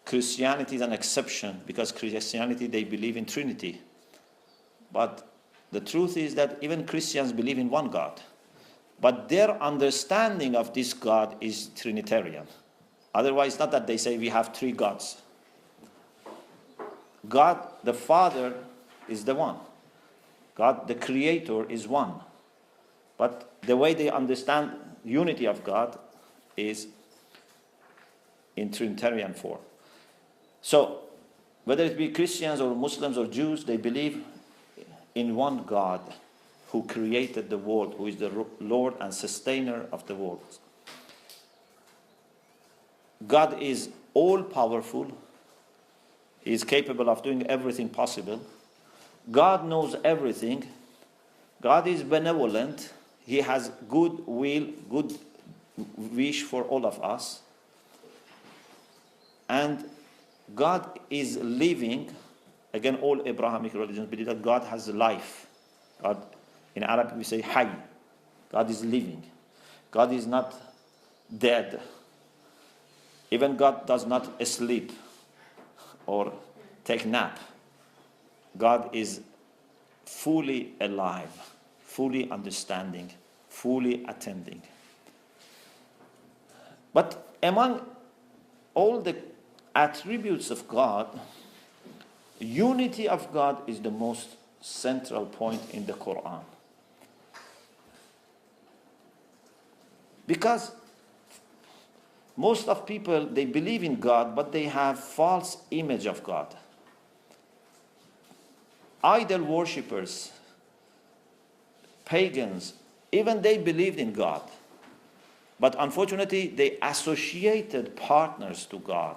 Christianity is an exception because Christianity, they believe in Trinity. But the truth is that even Christians believe in one God. But their understanding of this God is Trinitarian. Otherwise, not that they say we have three gods. God, the Father, is the one. God, the Creator, is one. But the way they understand unity of God is in Trinitarian form. So, whether it be Christians or Muslims or Jews, they believe in one God who created the world, who is the Lord and sustainer of the world. God is all-powerful. He is capable of doing everything possible. God knows everything. God is benevolent. He has good will, good wish for all of us. And God is living. Again, all Abrahamic religions believe that God has life. God, in Arabic we say hayy. God is living. God is not dead. Even God does not sleep or take nap. God is fully alive, fully understanding, fully attending. But among all the attributes of God, unity of God is the most central point in the Quran. Because most of people, they believe in God, but they have false image of God. Idol worshippers, pagans, even they believed in God. But unfortunately, they associated partners to God.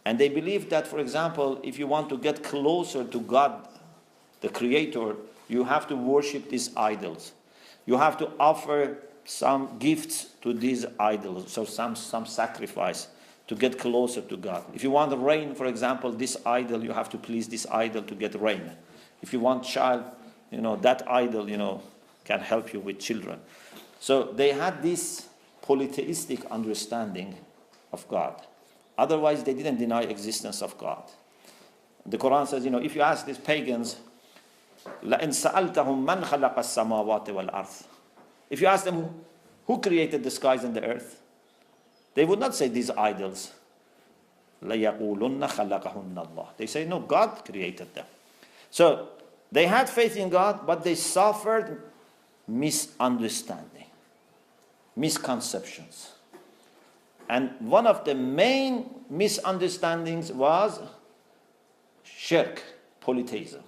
And they believe that, for example, if you want to get closer to God, the Creator, you have to worship these idols. You have to offer some gifts to these idols, so some sacrifice to get closer to God. If you want rain, for example, this idol, you have to please this idol to get rain. If you want child, that idol, can help you with children. So they had this polytheistic understanding of God. Otherwise, they didn't deny existence of God. The Quran says, if you ask these pagans, لَإِنْ سَأَلْتَهُمْ مَنْ خَلَقَ السَّمَاوَاتِ وَالْأَرْضِ. If you ask them, who created the skies and the earth? They would not say these idols. لَيَقُولُنَّ خَلَقَهُنَّ اللَّهِ. They say, no, God created them. So, they had faith in God, but they suffered misunderstanding, misconceptions. And one of the main misunderstandings was shirk, polytheism.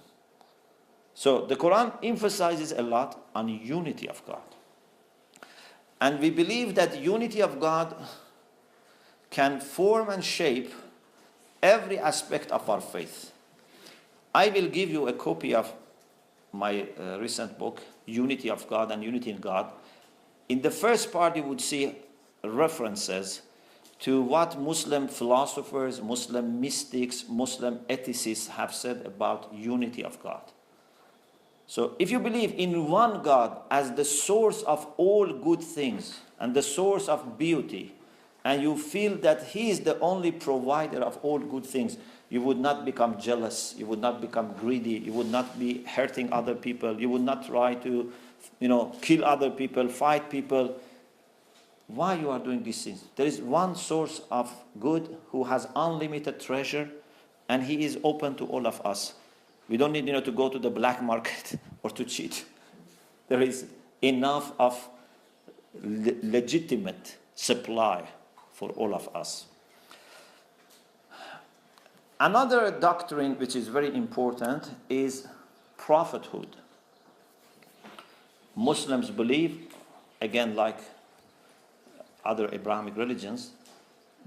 So the Quran emphasizes a lot on unity of God. And we believe that unity of God can form and shape every aspect of our faith. I will give you a copy of my recent book, Unity of God and Unity in God. In the first part, you would see references to what Muslim philosophers, Muslim mystics, Muslim ethicists have said about unity of God. So if you believe in one God as the source of all good things and the source of beauty, and you feel that He is the only provider of all good things, you would not become jealous, you would not become greedy, you would not be hurting other people, you would not try to, kill other people, fight people. Why you are doing these things? There is one source of good who has unlimited treasure, and He is open to all of us. We don't need to go to the black market or to cheat. There is enough of legitimate supply for all of us. Another doctrine which is very important is prophethood. Muslims believe, again like other Abrahamic religions,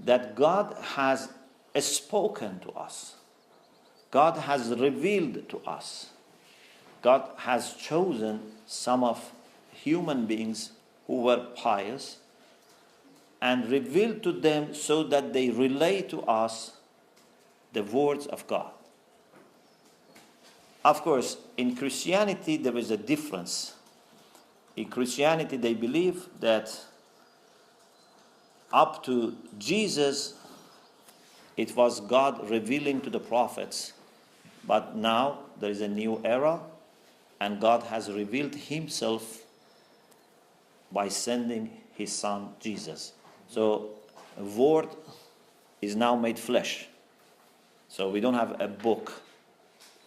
that God has spoken to us. God has revealed to us. God has chosen some of human beings who were pious and revealed to them so that they relay to us the words of God. Of course, in Christianity there is a difference. In Christianity they believe that up to Jesus it was God revealing to the prophets, but now there is a new era and God has revealed himself by sending his son Jesus. So the word is now made flesh. So we don't have a book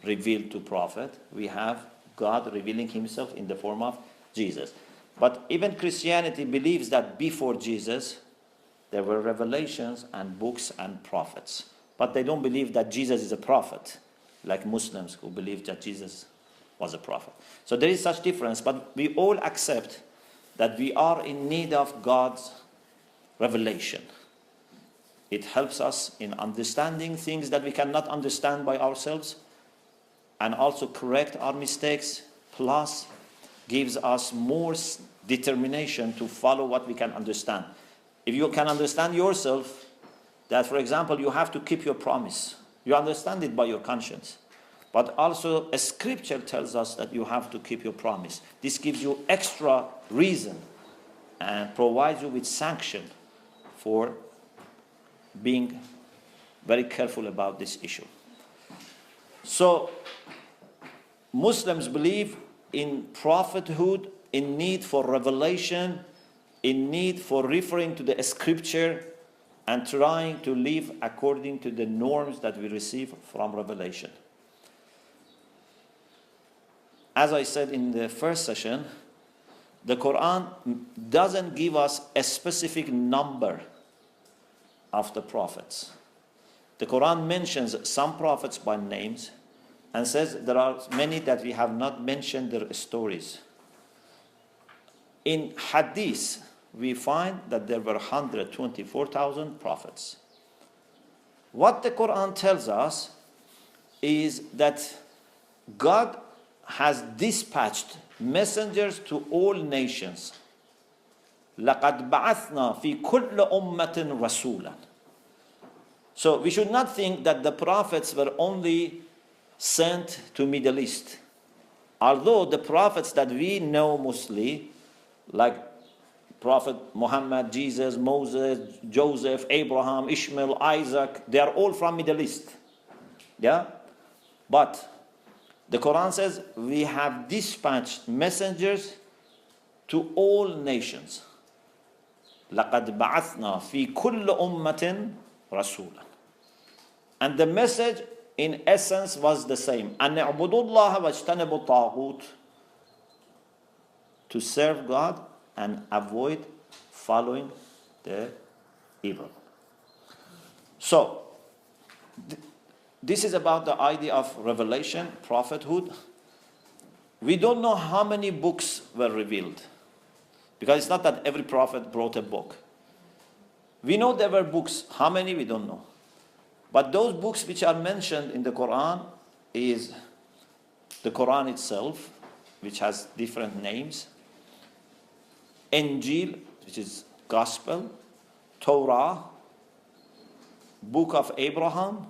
revealed to prophet. We have God revealing himself in the form of Jesus. But even Christianity believes that before Jesus there were revelations and books and prophets. But they don't believe that Jesus is a prophet, like Muslims who believe that Jesus was a prophet. So there is such difference, but we all accept that we are in need of God's revelation. It helps us in understanding things that we cannot understand by ourselves, and also correct our mistakes, plus gives us more determination to follow what we can understand. If you can understand yourself, that for example you have to keep your promise, you understand it by your conscience. But also a scripture tells us that you have to keep your promise. This gives you extra reason and provides you with sanction for being very careful about this issue. So Muslims believe in prophethood, in need for revelation, in need for referring to the scripture and trying to live according to the norms that we receive from revelation. As I said in the first session, the Quran doesn't give us a specific number of the prophets. The Quran mentions some prophets by names and says there are many that we have not mentioned their stories. In Hadith, we find that there were 124,000 prophets. What the Quran tells us is that God has dispatched messengers to all nations. لَقَدْ بَعَثْنَا فِي كُلِّ أُمَّةٍ رَسُولًا. So we should not think that the prophets were only sent to Middle East. Although the prophets that we know mostly, like Prophet Muhammad, Jesus, Moses, Joseph, Abraham, Ishmael, Isaac, they are all from Middle East. Yeah? But the Quran says we have dispatched messengers to all nations. لَقَدْ بَعَثْنَا فِي كُلِّ أُمَّةٍ رَسُولًا. And the message in essence was the same. أَنْ اعْبُدُوا اللَّهَ وَاجْتَنِبُوا الطَّاغُوتَ. To serve God and avoid following the evil. So, this is about the idea of revelation, prophethood. We don't know how many books were revealed, because it's not that every prophet brought a book. We know there were books. How many, we don't know. But those books which are mentioned in the Quran is the Quran itself, which has different names. Injil, which is Gospel. Torah, Book of Abraham,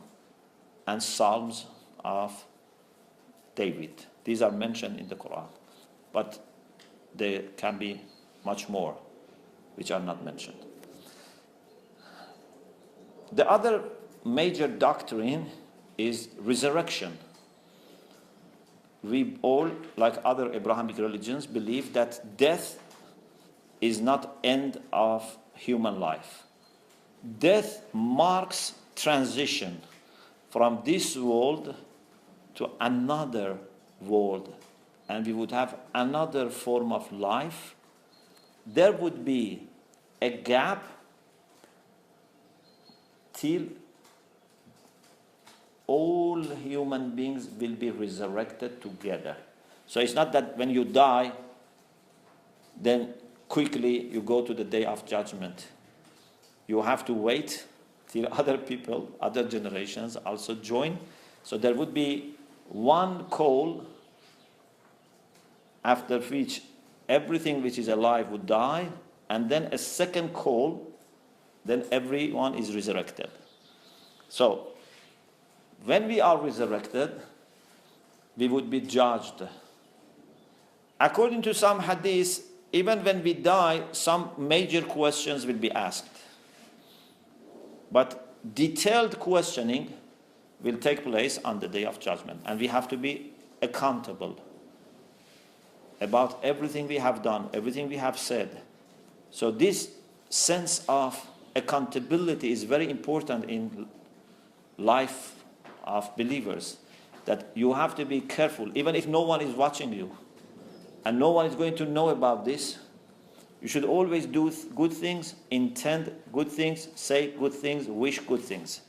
and Psalms of David. These are mentioned in the Quran. But there can be much more which are not mentioned. The other major doctrine is resurrection. We all, like other Abrahamic religions, believe that death is not end of human life. Death marks transition from this world to another world, and we would have another form of life. There would be a gap till all human beings will be resurrected together. So it's not that when you die, then quickly you go to the day of judgment. You have to wait till other people, other generations also join. So there would be one call after which everything which is alive would die, and then a second call, then everyone is resurrected. So when we are resurrected, we would be judged. According to some hadiths, even when we die, some major questions will be asked. But detailed questioning will take place on the day of judgment. And we have to be accountable about everything we have done, everything we have said. So this sense of accountability is very important in life of believers, that you have to be careful, even if no one is watching you and no one is going to know about this. You should always do good things, intend good things, say good things, wish good things.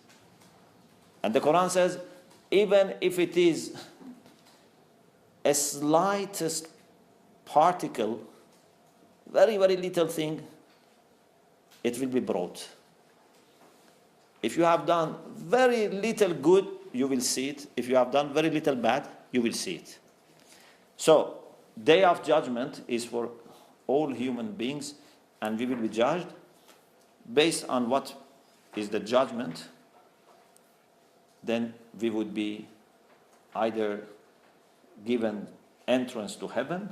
And the Quran says, even if it is a slightest particle, very, very little thing, it will be brought. If you have done very little good, you will see it. If you have done very little bad, you will see it. So, day of judgment is for all human beings, and we will be judged based on what is the judgment. Then we would be either given entrance to heaven,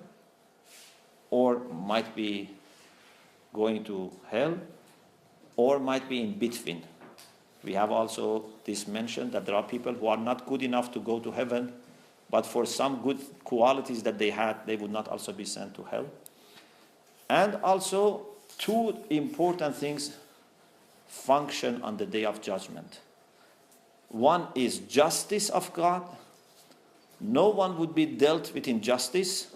or might be going to hell, or might be in between. We have also this mentioned that there are people who are not good enough to go to heaven, but for some good qualities that they had, they would not also be sent to hell. And also, two important things function on the day of judgment. One is justice of God. No one would be dealt with injustice.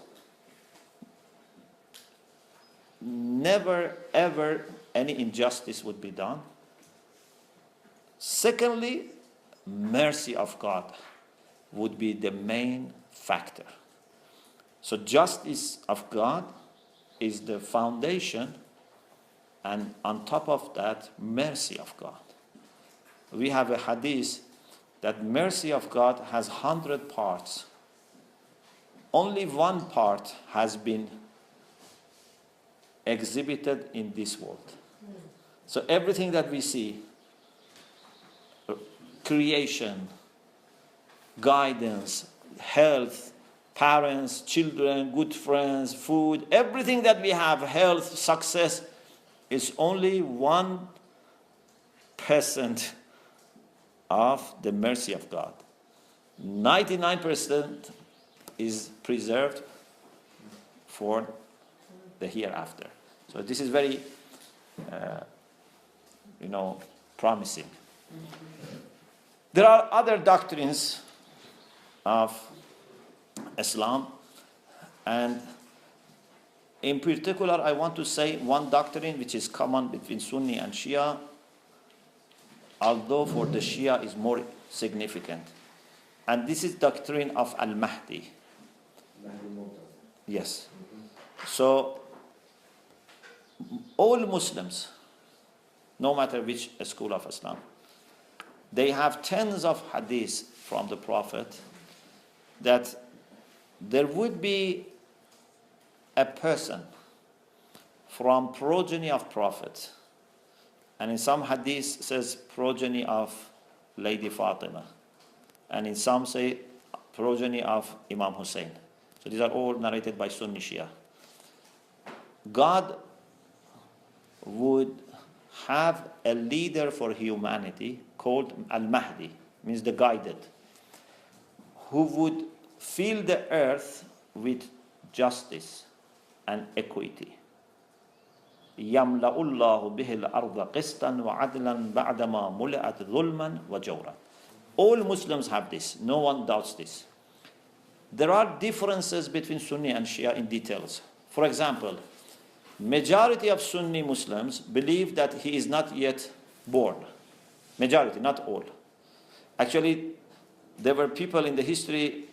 Never, ever any injustice would be done. Secondly, mercy of God would be the main factor. So justice of God is the foundation, and on top of that, mercy of God. We have a hadith that mercy of God has 100 parts. Only one part has been exhibited in this world. So everything that we see, creation, guidance, health, parents, children, good friends, food, everything that we have, health, success, is only 1% of the mercy of God. 99% is preserved for the hereafter. So this is very, promising. There are other doctrines of Islam, and in particular I want to say one doctrine which is common between Sunni and Shia, although for the Shia is more significant. And this is doctrine of Al-Mahdi. Yes. So all Muslims, no matter which school of Islam, they have tens of hadiths from the Prophet that there would be a person from progeny of Prophet, and in some hadiths says progeny of Lady Fatima, and in some say progeny of Imam Hussein. So these are all narrated by Sunni Shia. God would have a leader for humanity called Al-Mahdi, means the guided, who would fill the earth with justice and equity. يَمْلَأُ اللَّهُ بِهِ الْأَرْضَ قِسْطًا وَعَدْلًا بَعْدَمَا مُلِئَتْ ظُلْمًا وَجَوْرًا. All Muslims have this. No one doubts this. There are differences between Sunni and Shia in details. For example, majority of Sunni Muslims believe that he is not yet born. Majority, not all. Actually, there were people in the history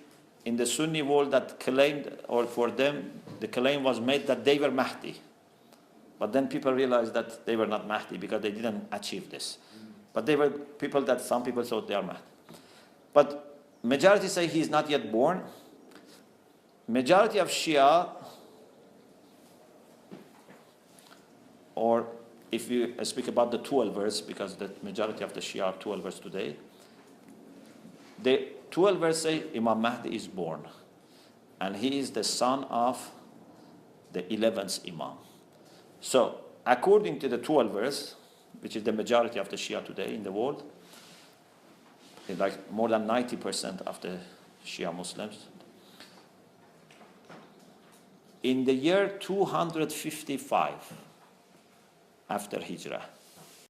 in the Sunni world that claimed, or for them, the claim was made that they were Mahdi. But then people realized that they were not Mahdi because they didn't achieve this. But they were people that some people thought they are Mahdi. But majority say he is not yet born. Majority of Shia, or if you speak about the 12ers, because the majority of the Shia are 12ers today, the 12ers say Imam Mahdi is born. And he is the son of the 11th Imam. So, according to the 12ers, which is the majority of the Shia today in the world, like more than 90% of the Shia Muslims, in the year 255 after Hijrah,